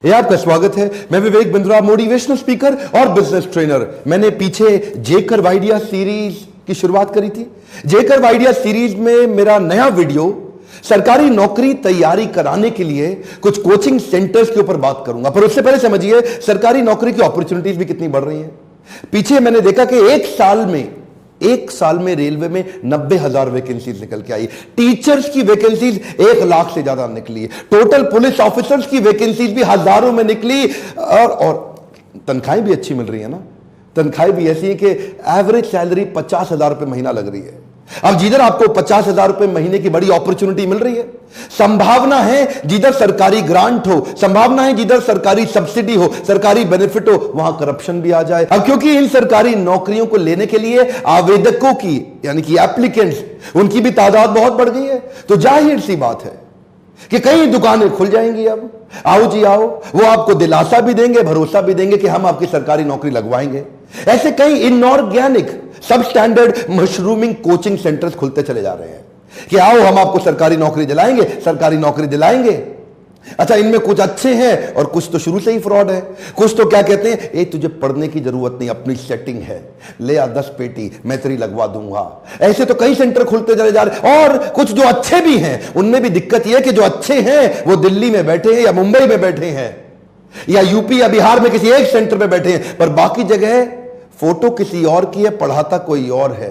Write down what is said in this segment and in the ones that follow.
ये आपका स्वागत है। मैं विवेक बिंद्रा, मोटिवेशनल स्पीकर और बिजनेस ट्रेनर। मैंने पीछे जेकर आइडिया सीरीज की शुरुआत करी थी। जेकर आइडिया सीरीज में मेरा नया वीडियो सरकारी नौकरी तैयारी कराने के लिए कुछ कोचिंग सेंटर्स के ऊपर बात करूंगा, पर उससे पहले समझिए सरकारी नौकरी की अपॉर्चुनिटीज भी कितनी बढ़ रही हैं। पीछे मैंने देखा कि एक साल में रेलवे में 90,000 वैकेंसीज निकल के आई। टीचर्स की वैकेंसीज 1 लाख से ज्यादा निकली। टोटल पुलिस ऑफिसर्स की वैकेंसीज भी हजारों में निकली और तनख्वाहें भी अच्छी मिल रही है ना। तनख्वाहें भी ऐसी है कि एवरेज सैलरी 50,000 रुपए महीना लग रही है। अब जिधर आपको 50,000 रुपए महीने की बड़ी अपॉर्चुनिटी मिल रही है, संभावना है जिधर सरकारी ग्रांट हो, संभावना है जिधर सरकारी सब्सिडी हो, सरकारी बेनिफिट हो, वहां करप्शन भी आ जाए। अब क्योंकि इन सरकारी नौकरियों को लेने के लिए आवेदकों की यानी कि एप्लीकेंट्स, उनकी भी तादाद बहुत बढ़ गई है, तो जाहिर सी बात है कि कई दुकानें खुल जाएंगी। अब आओ जी आओ, वो आपको दिलासा भी देंगे, भरोसा भी देंगे कि हम आपकी सरकारी नौकरी लगवाएंगे। ऐसे कई इनऑर्गेनिक सब स्टैंडर्ड मशरूमिंग कोचिंग सेंटर्स खुलते चले जा रहे हैं कि आओ हम आपको सरकारी नौकरी दिलाएंगे, सरकारी नौकरी दिलाएंगे। अच्छा, इनमें कुछ अच्छे हैं और कुछ तो शुरू से ही फ्रॉड है। कुछ तो क्या कहते हैं, ए तुझे पढ़ने की जरूरत नहीं, अपनी सेटिंग है, ले आ 10 पेटी, मैं तेरी लगवा दूंगा। ऐसे तो कई सेंटर खुलते चले जा रहे हैं। और कुछ जो अच्छे भी हैं, उनमें भी दिक्कत यह है कि जो अच्छे हैं वो दिल्ली में बैठे हैं या मुंबई में बैठे हैं या यूपी या बिहार में किसी एक सेंटर में बैठे हैं, पर बाकी जगह फोटो किसी और की है, पढ़ाता कोई और है,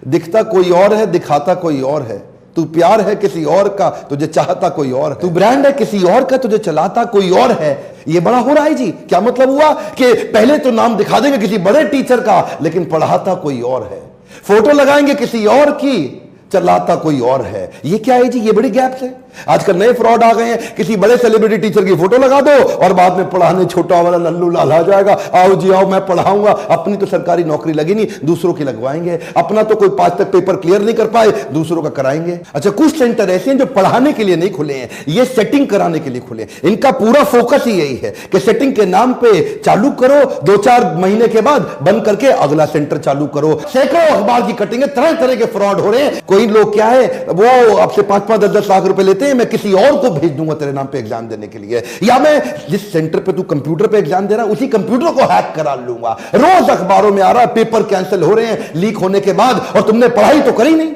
दिखता कोई और है, दिखाता कोई और है। तू प्यार है किसी और का, तुझे चाहता कोई और है। तू ब्रांड है किसी और का, तुझे चलाता कोई और है। ये बड़ा हो रहा है जी। क्या मतलब हुआ कि पहले तो नाम दिखा देंगे किसी बड़े टीचर का, लेकिन पढ़ाता कोई और है। फोटो लगाएंगे किसी और की, चलाता कोई और है। ये क्या है जी? ये बड़ी गैप है। आजकल नए फ्रॉड आ गए हैं। किसी बड़े सेलिब्रिटी टीचर की फोटो लगा दो और बाद में पढ़ाने छोटा वाला लल्लू लाल आ जाएगा, आओ जी आओ मैं पढ़ाऊंगा। अपनी तो सरकारी नौकरी लगी नहीं, दूसरों की लगवाएंगे। अपना तो कोई 5 तक पेपर क्लियर नहीं कर पाए, दूसरों का कराएंगे। अच्छा, कुछ सेंटर ऐसे हैं जो पढ़ाने के लिए नहीं खुले हैं, ये सेटिंग कराने के लिए खुले। इनका पूरा फोकस ही यही है कि सेटिंग के नाम पे चालू करो, 2-4 महीने के बाद बंद करके अगला सेंटर चालू करो। सैकड़ों अखबार की कटिंग, तरह तरह के फ्रॉड हो रहे हैं। कोई लोग क्या है, वो आपसे 5-5, 10-10 लाख रुपए लेते हैं, मैं किसी और को भेज दूंगा तेरे नाम पे एग्जाम देने के लिए, या मैं जिस सेंटर पे तू कंप्यूटर पे एग्जाम दे रहा है उसी कंप्यूटर को हैक करा लूंगा। रोज अखबारों में आ रहा है पेपर कैंसिल हो रहे हैं लीक होने के बाद, और तुमने पढ़ाई तो करी नहीं,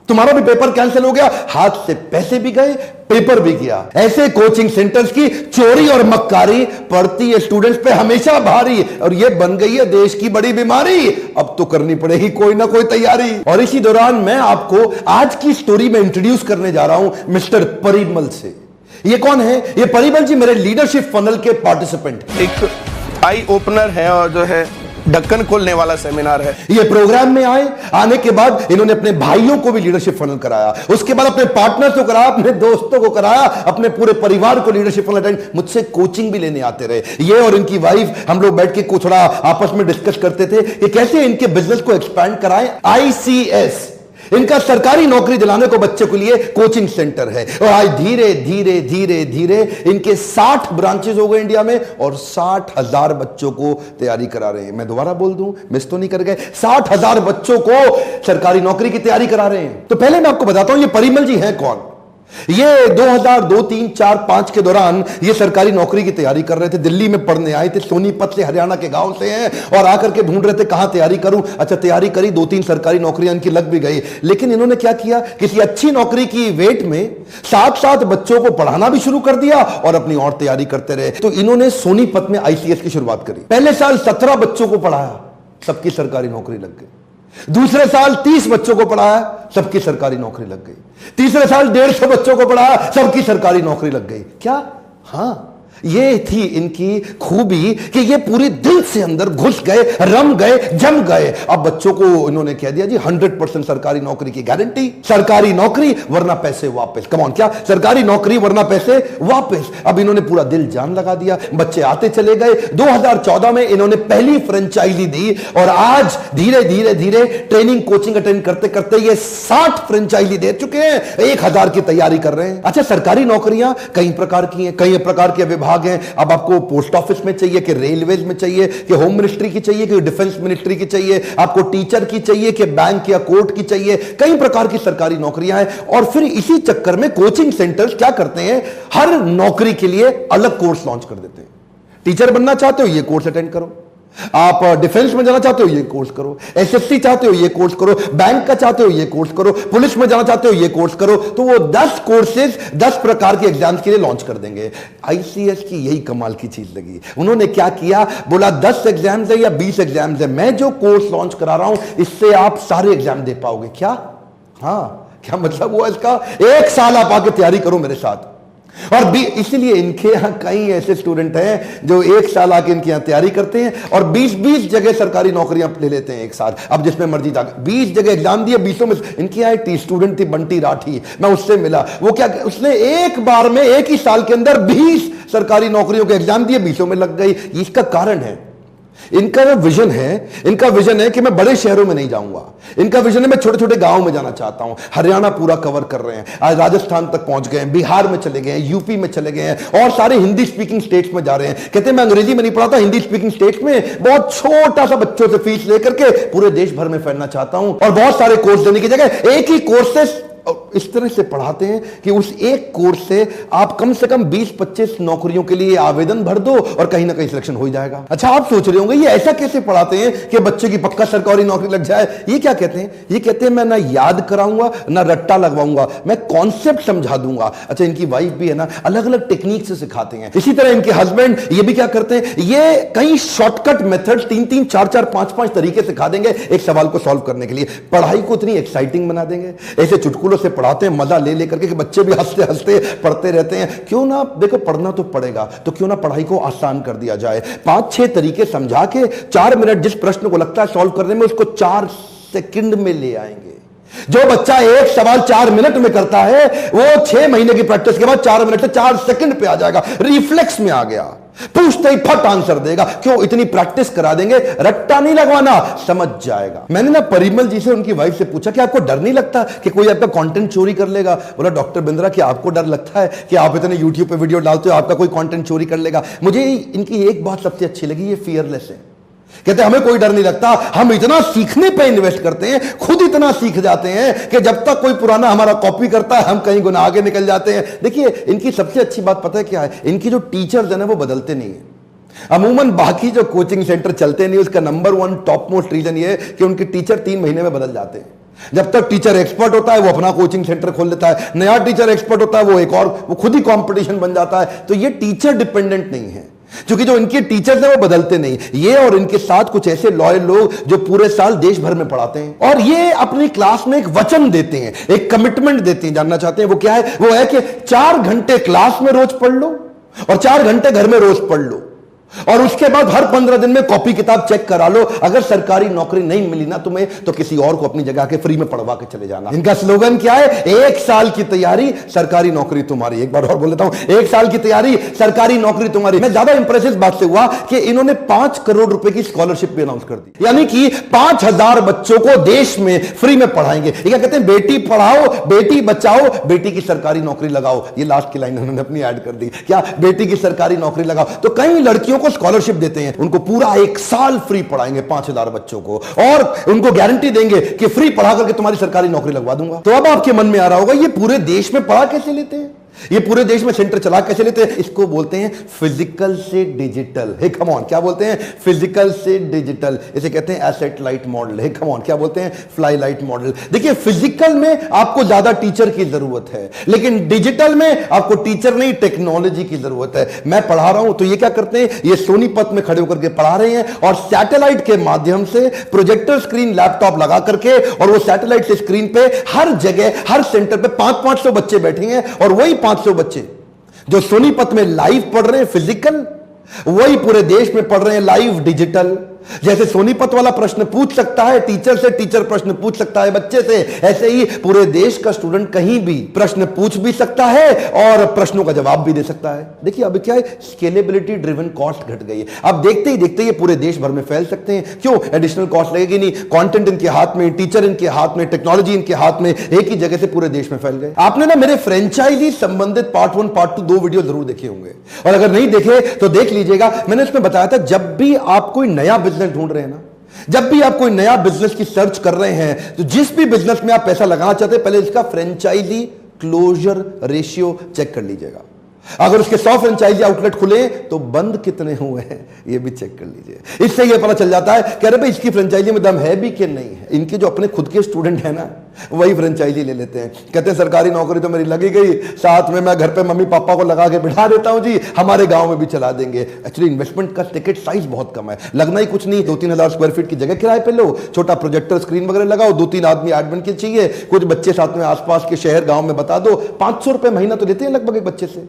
तुम्हारा भी पेपर कैंसिल हो गया, हाथ से पैसे भी गए, पेपर भी गया। ऐसे कोचिंग सेंटर्स की चोरी और मक्कारी पड़ती है स्टूडेंट्स पे हमेशा भारी, और ये बन गई है देश की बड़ी बीमारी। अब तो करनी पड़ेगी कोई ना कोई तैयारी। और इसी दौरान मैं आपको आज की स्टोरी में इंट्रोड्यूस करने जा रहा हूं मिस्टर परिमल से। ये कौन है? ये परिमल जी मेरे लीडरशिप फनल के पार्टिसिपेंट, एक आई ओपनर है और जो है ढक्कन खोलने वाला सेमिनार है। ये प्रोग्राम में आने के बाद इन्होंने अपने भाइयों को भी लीडरशिप फनल कराया, उसके बाद अपने पार्टनर्स को कराया, अपने दोस्तों को कराया, अपने पूरे परिवार को लीडरशिप फनल अटेंड। मुझसे कोचिंग भी लेने आते रहे। ये और इनकी वाइफ, हम लोग बैठ के कुछ थोड़ा आपस में डिस्कस करते थे कि कैसे इनके बिजनेस को एक्सपैंड कराएं। ICS इनका सरकारी नौकरी दिलाने को बच्चे के लिए कोचिंग सेंटर है, और आज धीरे धीरे धीरे धीरे इनके 60 ब्रांचेस हो गए इंडिया में, और 60,000 बच्चों को तैयारी करा रहे हैं। मैं दोबारा बोल दूं, मिस तो नहीं कर गए, 60,000 बच्चों को सरकारी नौकरी की तैयारी करा रहे हैं। तो पहले मैं आपको बताता हूं ये परिमल जी हैं कौन। ये 2002, 3, 4, 5 के दौरान ये सरकारी नौकरी की तैयारी कर रहे थे। दिल्ली में पढ़ने आए थे, सोनीपत से, हरियाणा के गांव से हैं, और आकर के ढूंढ रहे थे कहां तैयारी करूं। अच्छा, तैयारी करी, 2-3 सरकारी नौकरियां इनकी लग भी गई, लेकिन इन्होंने क्या किया, किसी अच्छी नौकरी की वेट में साथ बच्चों को पढ़ाना भी शुरू कर दिया और अपनी और तैयारी करते रहे। तो इन्होंने सोनीपत में ICS की शुरुआत करी। पहले साल 17 बच्चों को पढ़ाया, सबकी सरकारी नौकरी लग गई। दूसरे साल 30 बच्चों को पढ़ाया, सबकी सरकारी नौकरी लग गई। तीसरे साल 150 बच्चों को पढ़ाया, सबकी सरकारी नौकरी लग गई। क्या? हाँ, ये थी इनकी खूबी कि ये पूरे दिल से अंदर घुस गए, रम गए, जम गए। अब बच्चों को इन्होंने कह दिया जी 100% सरकारी नौकरी की गारंटी, सरकारी नौकरी वरना पैसे वापस। कम ऑन, क्या सरकारी नौकरी वरना पैसे वापस। अब इन्होंने पूरा दिल जान लगा दिया, बच्चे आते चले गए। 2014 में इन्होंने पहली फ्रेंचाइजी दी, और आज धीरे धीरे धीरे ट्रेनिंग कोचिंग अटेंड करते करते ये 60 फ्रेंचाइजी दे चुके हैं, 1000 की तैयारी कर रहे हैं। अच्छा, सरकारी नौकरियां कई प्रकार की हैं, कई प्रकार के विभाग विभाग हैं, अब आपको पोस्ट ऑफिस में चाहिए कि रेलवेज में चाहिए कि होम मिनिस्ट्री की चाहिए कि डिफेंस मिनिस्ट्री की चाहिए, आपको टीचर की चाहिए कि बैंक या कोर्ट की चाहिए, कई प्रकार की सरकारी नौकरियां हैं। और फिर इसी चक्कर में कोचिंग सेंटर्स क्या करते हैं, हर नौकरी के लिए अलग कोर्स लॉन्च कर देते हैं। टीचर बनना चाहते हो, ये कोर्स अटेंड करो, आप डिफेंस में जाना चाहते हो, ये कोर्स करो, एसएससी चाहते हो, ये कोर्स करो, बैंक का चाहते हो, ये कोर्स करो, पुलिस में जाना चाहते हो, ये कोर्स करो। तो वो 10 कोर्सेज 10 प्रकार के एग्जाम्स के लिए लॉन्च कर देंगे। आईसीएस की यही कमाल की चीज लगी, उन्होंने क्या किया, बोला 10 एग्जाम्स है या 20 एग्जाम्स है, मैं जो कोर्स लॉन्च करा रहा हूं इससे आप सारे एग्जाम दे पाओगे। क्या, हाँ, क्या मतलब हुआ इसका, 1 साल आप आके तैयारी करो मेरे साथ। और इसलिए इनके यहां कई ऐसे स्टूडेंट हैं जो 1 साल आके इनके यहां तैयारी करते हैं और 20-20 जगह सरकारी नौकरियां ले लेते हैं एक साथ। अब जिसमें मर्जी था, 20 जगह एग्जाम दिए, 20 में इनकी यहां एक स्टूडेंट थी बंटी राठी, मैं उससे मिला, वो क्या, उसने एक बार में 1 ही साल के अंदर 20 सरकारी नौकरियों के एग्जाम दिए, 20 में लग गई। इसका कारण है, इनका विजन है, इनका विजन है कि मैं बड़े शहरों में नहीं जाऊंगा, इनका विजन है मैं छोटे छोटे गांव में जाना चाहता हूं। हरियाणा पूरा कवर कर रहे हैं, आज राजस्थान तक पहुंच गए हैं, बिहार में चले गए हैं, यूपी में चले गए हैं और सारे हिंदी स्पीकिंग स्टेट्स में जा रहे हैं। कहते हैं मैं अंग्रेजी में नहीं पढ़ाता, हिंदी स्पीकिंग स्टेट्स में बहुत छोटा सा बच्चों से फीस लेकर के पूरे देश भर में फैलना चाहता हूं और बहुत सारे कोर्स देने की जगह एक ही कोर्सेस इस तरह से पढ़ाते हैं कि उस एक कोर्स से आप कम से कम 20-25 नौकरियों के लिए आवेदन भर दो और कहीं ना कहीं सिलेक्शन हो ही जाएगा। अच्छा, आप सोच रहे होंगे ये ऐसा कैसे पढ़ाते हैं कि बच्चे की पक्का सरकारी नौकरी लग जाए। ये क्या कहते हैं, ये कहते हैं मैं ना याद कराऊंगा ना रट्टा लगवाऊंगा, मैं कॉन्सेप्ट समझा दूंगा। अच्छा, इनकी वाइफ भी है ना, अलग अलग टेक्निक से सिखाते हैं। इसी तरह इनके हस्बैंड ये भी क्या करते हैं, ये कई शॉर्टकट मेथड 3-3, 4-4, 5-5 तरीके सिखा देंगे एक सवाल को सॉल्व करने के लिए। पढ़ाई को इतनी एक्साइटिंग बना देंगे, ऐसे चुटकुलों से पढ़ाते हैं, मजा ले लेकर के कि बच्चे भी हंसते हंसते पढ़ते रहते हैं। क्यों ना, देखो पढ़ना तो पड़ेगा, तो क्यों ना पढ़ाई को आसान कर दिया जाए। 5-6 तरीके समझा के 4 मिनट जिस प्रश्न को लगता है सॉल्व करने में, उसको 4 सेकंड में ले आएंगे। जो बच्चा एक सवाल 4 मिनट में करता है वो 6 महीने की प्रैक्टिस के बाद 4 मिनट से 4 सेकंड पे आ जाएगा, रिफ्लेक्स में आ गया, पूछते ही फट आंसर देगा। क्यों, इतनी प्रैक्टिस करा देंगे, रट्टा नहीं लगवाना, समझ जाएगा। मैंने ना परिमल जी से, उनकी वाइफ से पूछा कि आपको डर नहीं लगता कि कोई आपका कंटेंट चोरी कर लेगा। बोला डॉक्टर बिंद्रा कि आपको डर लगता है कि आप इतने यूट्यूब पे वीडियो डालते हो, आपका कोई कंटेंट चोरी कर लेगा। मुझे इनकी एक बात सबसे अच्छी लगी, ये फियरलेस है। कहते हमें कोई डर नहीं लगता, हम इतना सीखने पे इन्वेस्ट करते हैं, खुद इतना सीख जाते हैं कि जब तक कोई पुराना हमारा कॉपी करता है हम कहीं गुना आगे निकल जाते हैं। देखिए इनकी सबसे अच्छी बात पता है क्या है, इनकी जो टीचर्स है ना वो बदलते नहीं है। अमूमन बाकी जो कोचिंग सेंटर चलते नहीं, उसका नंबर 1 टॉप मोस्ट रीजन ये है कि उनके टीचर 3 महीने में बदल जाते हैं। जब तक टीचर एक्सपर्ट होता है वो अपना कोचिंग सेंटर खोल लेता है, नया टीचर एक्सपर्ट होता है वो एक और, वो खुद ही कंपटीशन बन जाता है। तो ये टीचर डिपेंडेंट नहीं है, क्योंकि जो इनके टीचर्स हैं वो बदलते नहीं। ये और इनके साथ कुछ ऐसे लॉयल लोग जो पूरे साल देश भर में पढ़ाते हैं और ये अपनी क्लास में एक वचन देते हैं, एक कमिटमेंट देते हैं। जानना चाहते हैं वो क्या है, वो है कि 4 घंटे क्लास में रोज पढ़ लो और 4 घंटे घर में रोज पढ़ लो और उसके बाद हर 15 दिन में कॉपी किताब चेक करा लो। अगर सरकारी नौकरी नहीं मिली ना तुम्हें, तो किसी और को अपनी जगह के फ्री में पढ़वा के चले जाना। इनका स्लोगन क्या है, 1 साल की तैयारी सरकारी नौकरी तुम्हारी। एक बार और बोल देता हूं, 1 साल की तैयारी सरकारी नौकरी तुम्हारी। मैं ज्यादा इंप्रेस इस बात से हुआ कि इन्होंने 5 करोड़ रुपए की स्कॉलरशिप भी अनाउंस कर दी, यानी कि 5000 बच्चों को देश में फ्री में पढ़ाएंगे। ये क्या कहते हैं, बेटी पढ़ाओ बेटी बचाओ बेटी की सरकारी नौकरी लगाओ। ये लास्ट की लाइन उन्होंने अपनी ऐड कर दी, क्या, बेटी की सरकारी नौकरी लगाओ। तो कई लड़कियों को स्कॉलरशिप देते हैं, उनको पूरा 1 साल फ्री पढ़ाएंगे 5000 बच्चों को और उनको गारंटी देंगे कि फ्री पढ़ा करके तुम्हारी सरकारी नौकरी लगवा दूंगा। तो अब आपके मन में आ रहा होगा ये पूरे देश में पढ़ा कैसे लेते हैं, ये पूरे देश में सेंटर चला कैसे लेते हैं। इसको बोलते हैं फिजिकल से डिजिटल। हे कम ऑन, क्या बोलते हैं, फिजिकल से डिजिटल। इसे कहते हैं asset light model. Hey come on, क्या बोलते हैं, फ्लाई लाइट मॉडल। देखिए फिजिकल में आपको ज्यादा टीचर की जरूरत है, लेकिन डिजिटल में आपको टीचर नहीं टेक्नोलॉजी की जरूरत है। मैं पढ़ा रहा हूं तो ये क्या करते हैं, ये सोनीपत में खड़े होकर के पढ़ा रहे हैं और सैटेलाइट के माध्यम से प्रोजेक्टर स्क्रीन लैपटॉप लगा करके, और वो सैटेलाइट से स्क्रीन पे हर जगह हर सेंटर पे 500-500 बच्चे बैठेंगे और वही 500 बच्चे जो सोनीपत में लाइव पढ़ रहे हैं फिजिकल, वही पूरे देश में पढ़ रहे हैं लाइव डिजिटल। जैसे सोनीपत वाला प्रश्न पूछ सकता है टीचर से, टीचर प्रश्न पूछ सकता है बच्चे से, ऐसे ही पूरे देश का स्टूडेंट कहीं भी प्रश्न पूछ भी सकता है और प्रश्नों का जवाब भी दे सकता है। देखिए अब क्या है, स्केलेबिलिटी ड्रिवन कॉस्ट घट गई है। अब देखते ही देखते ये पूरे देश भर में फैल सकते हैं। क्यों? एडिशनल कॉस्ट लगेगी नहीं, कंटेंट इनके हाथ में, टीचर इनके हाथ में, टेक्नोलॉजी इनके हाथ में, एक ही जगह से पूरे देश में फैल गए। आपने ना मेरे फ्रेंचाइजी संबंधित पार्ट 1 पार्ट 2 दो वीडियो जरूर देखे होंगे, और अगर नहीं देखे तो देख लीजिएगा। मैंने इसमें बताया था जब भी आप कोई नया बिजनेस ढूंढ रहे हैं ना, जब भी आप कोई नया बिजनेस की सर्च कर रहे हैं, तो जिस भी बिजनेस में आप पैसा लगाना चाहते हैं, पहले इसका फ्रेंचाइजी क्लोजर रेशियो चेक कर लीजिएगा। अगर उसके 100 फ्रेंचाइजी आउटलेट खुले तो बंद कितने हुए हैं ये भी चेक कर लीजिए। इससे ये पता चल जाता है कि अरे भाई इसकी फ्रेंचाइजी में दम है भी कि नहीं है। इनके जो अपने खुद के स्टूडेंट हैं ना, वही फ्रेंचाइजी ले लेते हैं, कहते हैं सरकारी नौकरी तो मेरी लगी गई, साथ में मैं घर पे मम्मी पापा को लगा के बिठा देता हूं जी, हमारे गांव में भी चला देंगे। एक्चुअली इन्वेस्टमेंट का टिकट साइज बहुत कम है, लगना ही कुछ नहीं, 2-3 हजार स्क्वायर फीट की जगह किराए पे लो, छोटा प्रोजेक्टर स्क्रीन वगैरह लगाओ, 2-3 आदमी एडमिन के चाहिए, कुछ बच्चे साथ में आसपास के शहर गांव में बता दो, 500 रुपए महीना तो लेते हैं लगभग एक बच्चे से।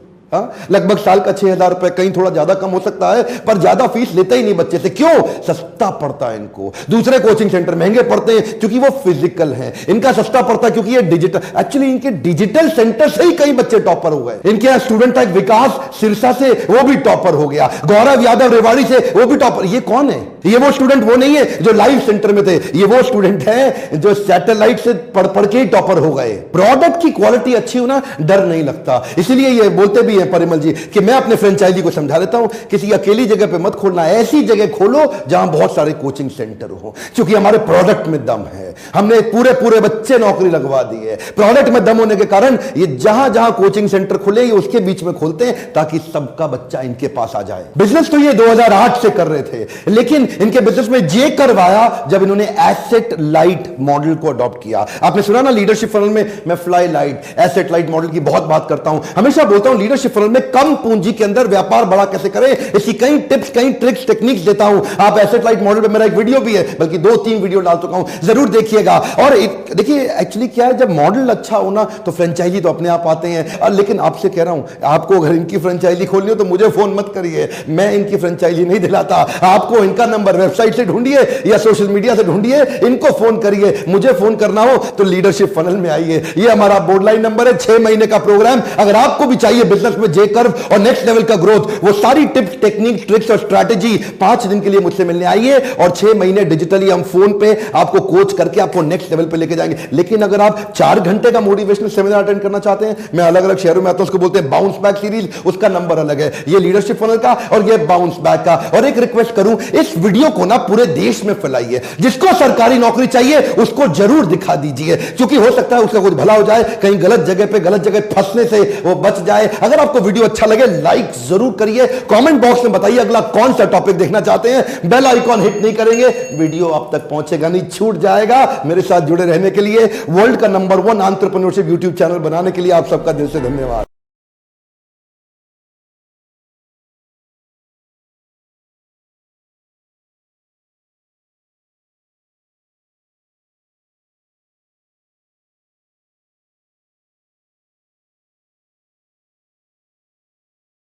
लगभग साल का 6,000 रुपए, कहीं थोड़ा ज्यादा कम हो सकता है, पर ज्यादा फीस लेते ही नहीं बच्चे से। क्यों? सस्ता पड़ता है इनको। दूसरे कोचिंग सेंटर महंगे पड़ते हैं क्योंकि वो फिजिकल हैं, इनका सस्ता पड़ता है क्योंकि ये डिजिटल। एक्चुअली इनके डिजिटल सेंटर से ही कई बच्चे टॉपर हो गए। इनके यहाँ स्टूडेंट था एक विकास सिरसा से, वो भी टॉपर हो गया, गौरव यादव रेवाड़ी से, वो भी टॉपर। ये कौन है? ये वो स्टूडेंट वो नहीं है जो लाइव सेंटर में थे, ये वो स्टूडेंट है जो सैटेलाइट से पढ़ पढ़ के ही टॉपर हो गए। प्रोडक्ट की क्वालिटी अच्छी हो ना, डर नहीं लगता। इसीलिए ये बोलते भी हैं परिमल जी कि मैं अपने फ्रेंचाइजी को समझा देता हूं, किसी अकेली जगह पे मत खोलना, ऐसी जगह खोलो जहां बहुत सारे कोचिंग सेंटर हो, क्योंकि हमारे प्रोडक्ट में दम है। हमने पूरे पूरे बच्चे नौकरी लगवा दी है। प्रोडक्ट में दम होने के कारण ये जहां जहां कोचिंग सेंटर खुले ये उसके बीच में खोलते हैं ताकि सबका बच्चा इनके पास आ जाए। बिजनेस तो ये 2008 से कर रहे थे, लेकिन इनके बिजनेस में जे करवाया जब इन्होंने एसेट लाइट मॉडल को अडॉप्ट किया। आपने सुना ना लीडरशिप फनल में मैं fly light, asset light model की बहुत बात करता हूं, हमेशा बोलता हूं लीडरशिप फनल में कम पूंजी के अंदर व्यापार बड़ा कैसे करें, इसकी कई टिप्स कई ट्रिक्स टेक्निक्स देता हूं। आप एसेट लाइट मॉडल पे मेरा एक वीडियो भी है, बल्कि 2-3 वीडियो डाल चुका हूं, जरूर देखिएगा। और देखिए एक्चुअली क्या है, जब मॉडल अच्छा होना तो फ्रेंचाइजी तो अपने आप आते हैं। लेकिन आपसे कह रहा हूं, आपको अगर इनकी फ्रेंचाइजी खोलनी हो तो मुझे फोन मत करिए, मैं इनकी फ्रेंचाइजी नहीं दिलाता। आपको इनका नंबर वेबसाइट से ढूंढिए या सोशल मीडिया से ढूंढिए, इनको फोन करिए। मुझे फोन करना हो तो लीडरशिप फनल में आइए, ये हमारा बोर्डलाइन नंबर है। 6 महीने का प्रोग्राम, अगर आपको भी चाहिए बिजनेस में जे कर्व और नेक्स्ट लेवल का ग्रोथ, वो सारी टिप्स टेक्निक ट्रिक्स और स्ट्रैटेजी 5 दिन के लिए मुझसे मिलने आइए, और 6 महीने डिजिटली हम फोन पे आपको कोच करके आपको नेक्स्ट लेवल पे लेके जाएंगे। लेकिन अगर आप 4 घंटे का मोटिवेशनल सेमिनार अटेंड करना चाहते हैं, मैं अलग अलग शहरों में आता हूं, उसको बोलते हैं बाउंस बैक सीरीज, उसका नंबर अलग है, ये लीडरशिप फनल का और ये बाउंस बैक का। और एक रिक्वेस्ट करूं, इस वीडियो को ना पूरे देश में फैलाइए, जिसको सरकारी नौकरी चाहिए उसको जरूर दिखा दीजिए, क्योंकि हो सकता है उसका कुछ भला हो जाए, कहीं गलत जगह पे गलत जगह फंसने से वो बच जाए। अगर आपको वीडियो अच्छा लगे लाइक जरूर करिए, कमेंट बॉक्स में बताइए अगला कौन सा टॉपिक देखना चाहते हैं। बेल आइकॉन हिट नहीं करेंगे वीडियो आप तक पहुंचेगा नहीं, छूट जाएगा। मेरे साथ जुड़े रहने के लिए, वर्ल्ड का नंबर 1 एंटरप्रेन्योरशिप यूट्यूब चैनल बनाने के लिए आप सबका दिल से धन्यवाद।